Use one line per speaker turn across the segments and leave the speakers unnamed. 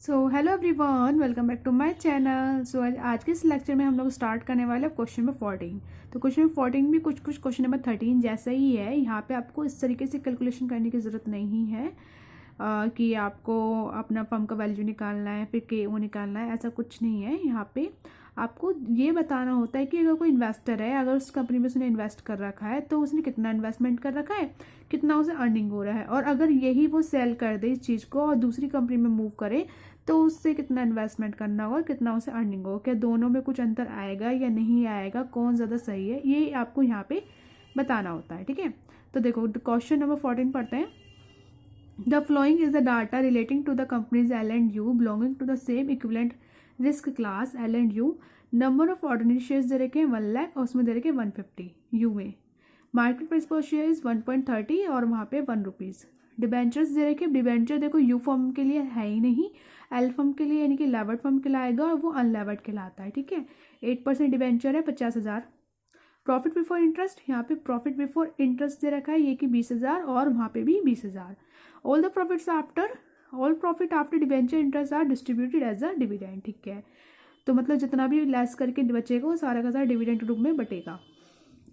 So hello everyone, welcome back to my channel. So आज के इस लेक्चर में हम लोग स्टार्ट करने वाले हैं क्वेश्चन नंबर 14। तो क्वेश्चन नंबर 14 भी कुछ क्वेश्चन नंबर 13 जैसा ही है। यहाँ पे आपको इस तरीके से कैलकुलेशन करने की ज़रूरत नहीं है कि आपको अपना फर्म का वैल्यू निकालना है फिर के ओ निकालना है, ऐसा कुछ नहीं है। यहाँ पे आपको ये बताना होता है कि अगर कोई इन्वेस्टर है, अगर उस कंपनी में उसने इन्वेस्ट कर रखा है तो उसने कितना इन्वेस्टमेंट कर रखा है, कितना उसे अर्निंग हो रहा है, और अगर यही वो सेल कर दे इस चीज़ को और दूसरी कंपनी में मूव करे तो उससे कितना इन्वेस्टमेंट करना होगा, कितना उसे अर्निंग होगा, क्या दोनों में कुछ अंतर आएगा या नहीं आएगा, कौन ज़्यादा सही है, ये आपको यहाँ पे बताना होता है। ठीक है, तो देखो क्वेश्चन नंबर 14 पढ़ते हैं। The following is the data relating to the companies L and U belonging to the same equivalent risk class L and U. Number of ordinary shares दे रखे हैं 1 लाख और उसमें दे रखे 150 यू में। मार्केट प्राइस पर शेयर इज 1.30 और वहाँ पे 1 रुपीज़। डिबेंचर्स दे रखे, डिबेंचर देखो यू फॉर्म के लिए है ही नहीं, एल फॉर्म के लिए यानी कि लेवर्ड फॉर्म कहलाएगा और वो अनलेवर्ड कहलाता है। ठीक है, 8% डिबेंचर है 50,000। प्रॉफिट बिफोर इंटरेस्ट, यहाँ पे प्रॉफिट बिफोर इंटरेस्ट दे रखा है ये कि 20,000 और वहाँ पे भी 20,000। All the profits after, all profit after debenture interest are distributed as a dividend. ठीक है, तो मतलब जितना भी लेस करके बचेगा वो सारा का सारा डिविडेंड के रूप में बटेगा।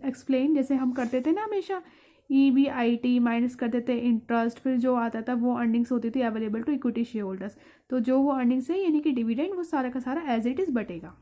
एक्सप्लेन, जैसे हम करते थे ना हमेशा EBIT माइनस कर देते इंटरेस्ट, फिर जो आता था वो अर्निंग्स होती थी available to equity share holders, तो जो वो अर्निंग्स है यानी कि डिविडेंड वो सारा का सारा एज इट इज बटेगा।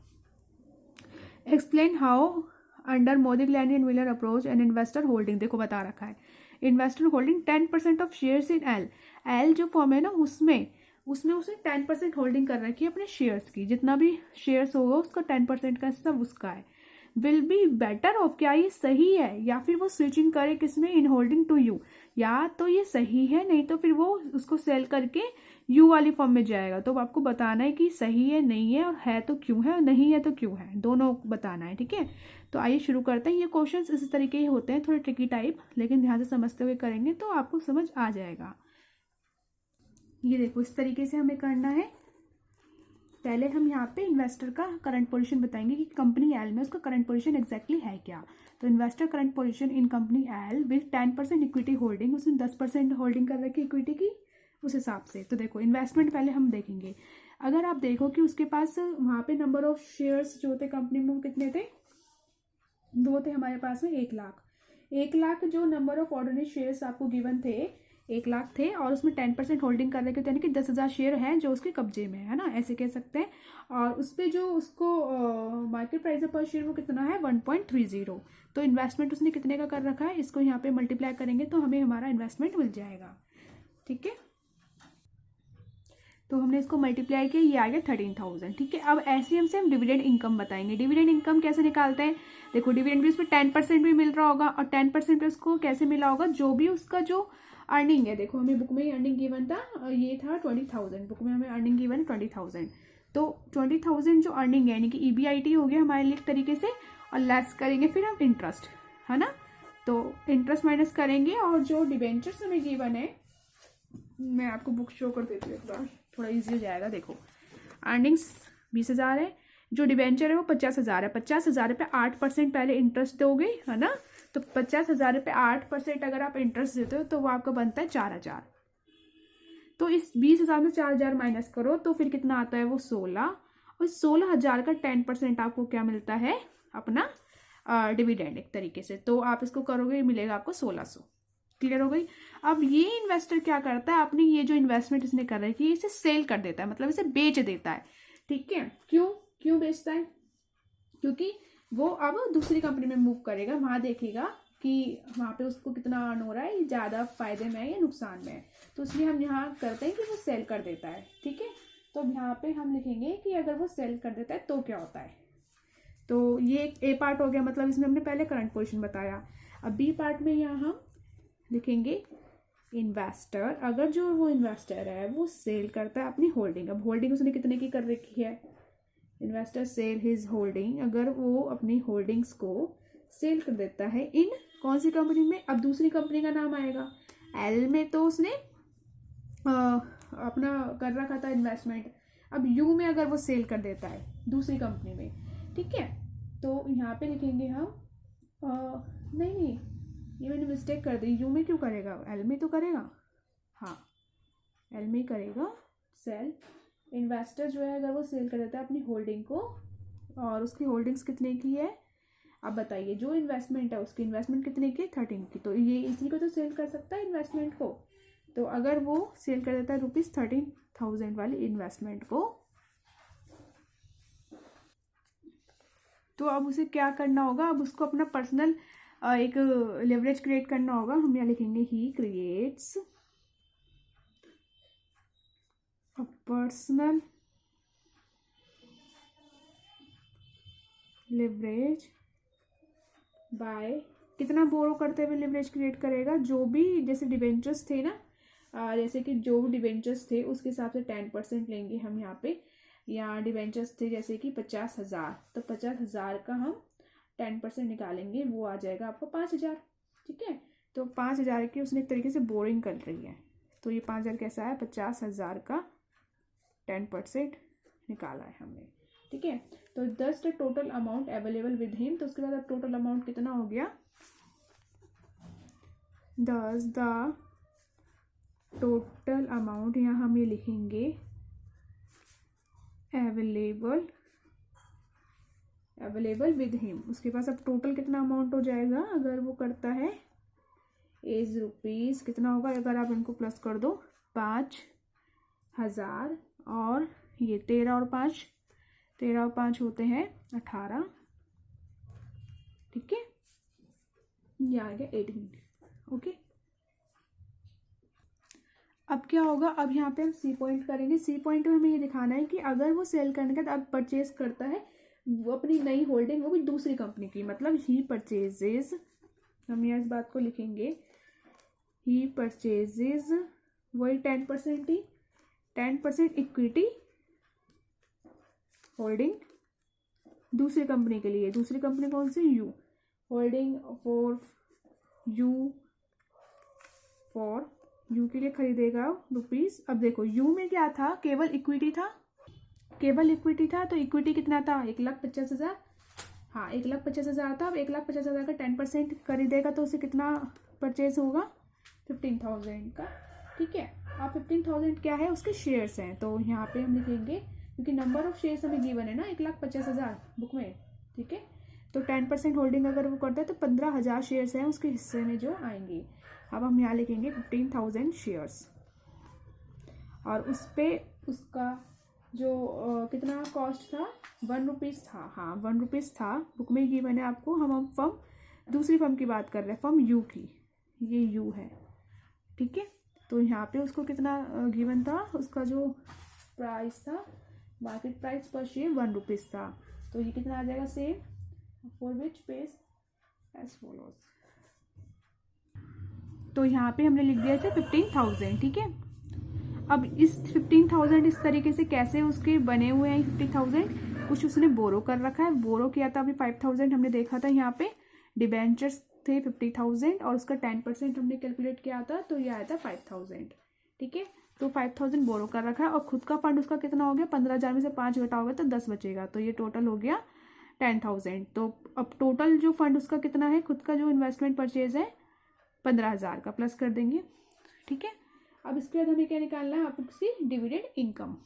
Explain how under Modigliani and Miller approach and investor holding, देखो बता रखा है investor holding 10% of shares in L जो फॉर्म है ना उसमें उसने 10% होल्डिंग कर रखी है अपने शेयर्स की, जितना भी शेयर्स होगा उसका 10% का सब उसका है। विल बी बेटर ऑफ, क्या ये सही है, या फिर वो स्विचिंग करे किसमें, इन होल्डिंग टू यू, या तो ये सही है नहीं तो फिर वो उसको सेल करके यू वाली फॉर्म में जाएगा। तो आपको बताना है कि सही है नहीं है, और है तो क्यों है और नहीं है तो क्यों है, दोनों बताना है। ठीक है, तो आइए शुरू करते हैं। ये क्वेश्चंस इस तरीके के होते हैं, थोड़े ट्रिकी टाइप, लेकिन ध्यान से समझते हुए करेंगे तो आपको समझ आ जाएगा। ये देखो इस तरीके से हमें करना है। पहले हम यहाँ पे इन्वेस्टर का करंट पोजीशन बताएंगे कि कंपनी एल में उसका करंट पोजीशन एग्जैक्टली है क्या। तो investor current position in company L with 10% equity holding, उसने 10% होल्डिंग कर रखी इक्विटी की उस हिसाब से। तो देखो इन्वेस्टमेंट पहले हम देखेंगे। अगर आप देखो कि उसके पास वहाँ पे नंबर ऑफ शेयर्स जो थे कंपनी में वो कितने थे, 2 थे हमारे पास में। 1 लाख, 1 लाख जो नंबर ऑफ ऑर्डिनरी शेयर्स आपको गिवन थे 1 लाख थे, और उसमें 10% होल्डिंग कर रखे थे यानी कि 10,000 शेयर हैं जो उसके कब्जे में है ना, ऐसे कह सकते हैं। और उस पर जो उसको मार्केट प्राइस पर शेयर वो कितना है 1.30। तो इन्वेस्टमेंट उसने कितने का कर रखा है, इसको यहाँ पे मल्टीप्लाई करेंगे तो हमें हमारा इन्वेस्टमेंट मिल जाएगा। ठीक है, तो हमने इसको मल्टीप्लाई किया, ये आ गया 13,000। ठीक है, अब ऐसे से हम डिविडेंड इनकम बताएंगे। डिविडेंड इनकम कैसे निकालते हैं, देखो डिविडेंड भी उसमें 10% भी मिल रहा होगा, और 10% पे उसको कैसे मिला होगा, जो भी उसका जो अर्निंग है। देखो हमें बुक में अर्निंग गिवन था, ये था 20,000, बुक में हमें अर्निंग गिवन है 20,000। तो 20,000 जो अर्निंग है यानी कि EBIT हो गया हमारे लिए एक तरीके से, और लेस करेंगे फिर हम इंटरेस्ट, है ना। तो इंटरेस्ट माइनस करेंगे, और जो डिबेंचर्स हमें गिवन है, मैं आपको बुक शो कर देती हूँ एक बार, थोड़ा इजी हो जाएगा। देखो अर्निंग्स 20,000 है, जो डिबेंचर है वो 50,000 है। 50,000 पे 8% पहले इंटरेस्ट दोगे, है ना। तो 50,000 पे 8% अगर आप इंटरेस्ट देते हो तो वो आपका बनता है 4,000। तो इस 20,000 में 4,000 माइनस करो तो फिर कितना आता है वो 16, और 16,000 का 10% आपको क्या मिलता है, अपना डिविडेंड एक तरीके से। तो आप इसको करोगे मिलेगा आपको 1,600। क्लियर हो गई। अब ये इन्वेस्टर क्या करता है, अपनी ये जो इन्वेस्टमेंट इसने कर रखी है इसे सेल कर देता है, मतलब इसे बेच देता है। ठीक है, क्यों क्यों बेचता है, क्योंकि वो अब दूसरी कंपनी में मूव करेगा, वहां देखेगा कि वहां पे उसको कितना अर्न हो रहा है, ये ज्यादा फायदे में है या नुकसान में है, तो इसलिए हम यहाँ करते हैं कि वो सेल कर देता है। ठीक है, तो यहाँ पे हम लिखेंगे कि अगर वो सेल कर देता है तो क्या होता है। तो ये ए पार्ट हो गया, मतलब इसमें हमने पहले करंट पोजीशन बताया। अब बी पार्ट में यहाँ हम लिखेंगे इन्वेस्टर, अगर जो वो इन्वेस्टर है वो सेल करता है अपनी होल्डिंग। अब होल्डिंग उसने कितने की कर रखी है, इन्वेस्टर सेल हिज होल्डिंग, अगर वो अपनी होल्डिंग्स को सेल कर देता है इन कौन सी कंपनी में, अब दूसरी कंपनी का नाम आएगा। एल में तो उसने अपना कर रखा था इन्वेस्टमेंट, अब यू में अगर वो सेल कर देता है दूसरी कंपनी में, ठीक है, तो यहाँ पे लिखेंगे हम नहीं, ये मैंने मिस्टेक कर दी, यू में क्यों करेगा, एल में तो करेगा, हाँ एल में ही करेगा सेल। इन्वेस्टर जो है अगर वो सेल कर देता है अपनी होल्डिंग को, और उसकी होल्डिंग्स कितने की है, अब बताइए जो इन्वेस्टमेंट है उसकी इन्वेस्टमेंट कितने की, 13 की, तो ये इसी को तो सेल कर सकता है इन्वेस्टमेंट को। तो अगर वो सेल कर देता है ₹13,000 वाली इन्वेस्टमेंट को, तो अब उसे क्या करना होगा, अब उसको अपना पर्सनल एक लेवरेज क्रिएट करना होगा। हम यहाँ लिखेंगे he creates a personal leverage by, कितना बोरो करते हुए लेवरेज क्रिएट करेगा, जो भी जैसे डिबेंचर्स थे ना, जैसे कि जो डिबेंचर्स थे उसके हिसाब से 10% लेंगे हम यहाँ पे। यहाँ डिबेंचर्स थे जैसे कि 50,000, तो 50,000 का हम 10% निकालेंगे, वो आ जाएगा आपको 5,000। ठीक है, तो 5,000 की उसने एक तरीके से बोरिंग कर रही है, तो ये 5,000 कैसा है, 50,000 का 10% निकाला है हमने। ठीक है, तो दस the total amount available with him, तो उसके बाद अब टोटल अमाउंट कितना हो गया, दस द टोटल अमाउंट, यहाँ हम ये लिखेंगे अवेलेबल विद हिम। उसके पास अब टोटल कितना अमाउंट हो जाएगा, अगर वो करता है एज रुपीज़, कितना होगा, अगर आप इनको प्लस कर दो 5,000, और ये 13 और 5 होते हैं 18। ठीक है, ये आ गया 18। ओके, अब क्या होगा, अब यहाँ पे हम सी पॉइंट करेंगे। सी पॉइंट में हमें ये दिखाना है कि अगर वो सेल करने के बाद अब परचेज करता है वो अपनी नई होल्डिंग, वो भी दूसरी कंपनी की, मतलब ही परचेजेज, हम यहाँ इस बात को लिखेंगे, ही परचेजेज वही 10% ही, 10% इक्विटी होल्डिंग दूसरी कंपनी के लिए। दूसरी कंपनी कौन सी, यू होल्डिंग फॉर यू के लिए खरीदेगा रुपीज़। अब देखो यू में क्या था, केवल इक्विटी था, तो इक्विटी कितना था, 1,50,000। हाँ, 1,50,000 था। अब 1,50,000 का 10% खरीदेगा तो उसे कितना परचेज होगा, 15,000 का। ठीक है, अब 15,000 क्या है, उसके शेयर्स हैं, तो यहाँ पे हम लिखेंगे, क्योंकि नंबर ऑफ शेयर्स हमें गिवन है ना 1,50,000 बुक में। ठीक है, तो 10% होल्डिंग अगर वो करता है तो 15,000 शेयर्स हैं उसके हिस्से में जो आएंगे। अब हम यहाँ लिखेंगे 15,000 शेयर्स, और उस पर उसका जो कितना कॉस्ट था, ₹1 था। हाँ, ₹1 था, बुक में ही मैंने आपको, हम फर्म दूसरी फर्म की बात कर रहे हैं, फर्म यू की, ये यू है। ठीक है, तो यहाँ पे उसको कितना गिवन था, उसका जो प्राइस था, मार्केट प्राइस पर शेयर ₹1 था, तो ये कितना आ जाएगा, same for which page as follows. तो यहाँ पे हमने लिख दिया इसे 15,000। ठीक है, अब इस 15,000 इस तरीके से कैसे उसके बने हुए हैं 50,000, कुछ उसने बोरो कर रखा है, बोरो किया था अभी 5,000 हमने देखा था, यहाँ पे डिबेंचर्स थे 50,000 और उसका 10% हमने कैलकुलेट किया था, तो ये आया था 5,000। ठीक है, तो 5,000 बोरो कर रखा है, और खुद का फंड उसका कितना हो गया, 15,000 में से 5 घटाओगे तो 10 बचेगा, तो ये टोटल हो गया 10,000। तो अब टोटल जो फंड उसका कितना है, खुद का जो इन्वेस्टमेंट परचेज है 15,000 का, प्लस कर देंगे। ठीक है, अब इसके बाद हमें क्या निकालना है, आपकी डिविडेंड इनकम।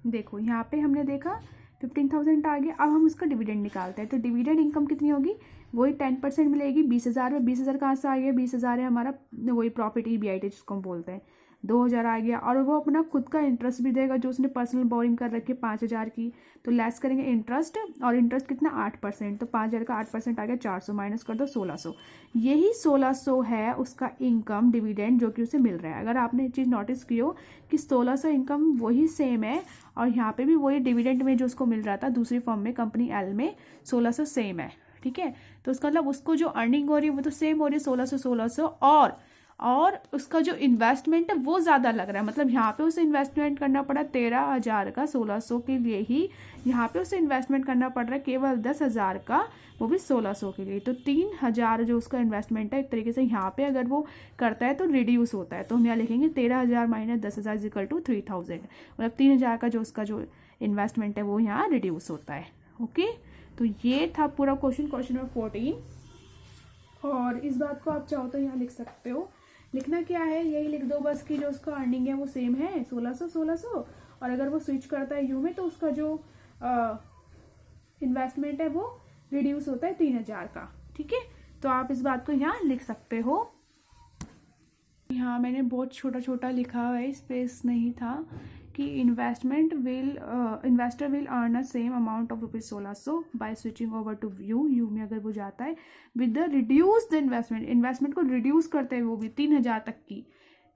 देखो यहाँ पे हमने देखा 15,000 आ गया, अब हम उसका डिविडेंड निकालते हैं, तो डिविडेंड इनकम कितनी होगी, वही 10% मिलेगी 20,000 में। 20,000 कहाँ से आ गया, 20,000 है हमारा वही प्रॉफिट EBIT जिसको हम बोलते हैं, 2,000 आ गया, और वो अपना खुद का इंटरेस्ट भी देगा जो उसने पर्सनल बोरिंग कर रखी है 5,000 की, तो लेस करेंगे इंटरेस्ट, और इंटरेस्ट कितना 8%, तो 5,000 का 8% आ गया 400, माइनस कर दो 1,600। यही 1,600 है उसका इनकम डिविडेंड जो कि उसे मिल रहा है। अगर आपने एक चीज़ नोटिस की हो कि 1,600 इनकम वही सेम है, और यहाँ पे भी वही डिविडेंड में जो उसको मिल रहा था दूसरी फर्म में, कंपनी एल में 1,600 सेम है। ठीक है, तो उसका मतलब उसको जो अर्निंग हो रही है वो तो सेम हो रही है 1,600, और उसका जो इन्वेस्टमेंट है वो ज़्यादा लग रहा है, मतलब यहाँ पे उसे इन्वेस्टमेंट करना पड़ा 13,000 का 1,600 के लिए ही, यहाँ पे उसे इन्वेस्टमेंट करना पड़ रहा है केवल 10,000 का, वो भी 1,600 के लिए, तो 3,000 जो उसका इन्वेस्टमेंट है एक तरीके से यहाँ पे अगर वो करता है तो रिड्यूस होता है, तो हम यहाँ लिखेंगे 13,000 माइनस 10,000 इक्वल टू 3,000, मतलब 3,000 का जो उसका जो इन्वेस्टमेंट है वो यहाँ रिड्यूस होता है। ओके, तो ये था पूरा क्वेश्चन नंबर 14। और इस बात को आप चाहो तो यहाँ लिख सकते हो लिखना क्या है, यही लिख दो बस कि जो उसका अर्निंग है वो सेम है 1600, और अगर वो स्विच करता है यू में तो उसका जो इन्वेस्टमेंट है वो रिड्यूस होता है 3000 का। ठीक है, तो आप इस बात को यहाँ लिख सकते हो। यहाँ मैंने बहुत छोटा छोटा लिखा हुआ है, स्पेस नहीं था, कि investor will earn a same amount of ₹1600 by switching over to U में अगर वो जाता है विद द रिड्यूस्ड इन्वेस्टमेंट को रिड्यूस करते हैं वो भी 3000 तक की,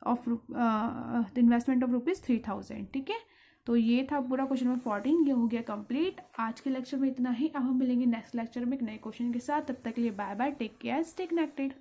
ऑफ इन्वेस्टमेंट ऑफ ₹3000। ठीक है, तो ये था पूरा क्वेश्चन नंबर 14, ये हो गया कंप्लीट। आज के लेक्चर में इतना ही, अब हम मिलेंगे नेक्स्ट लेक्चर में एक नए क्वेश्चन के साथ। तब तक के लिए bye bye, take care, stay connected.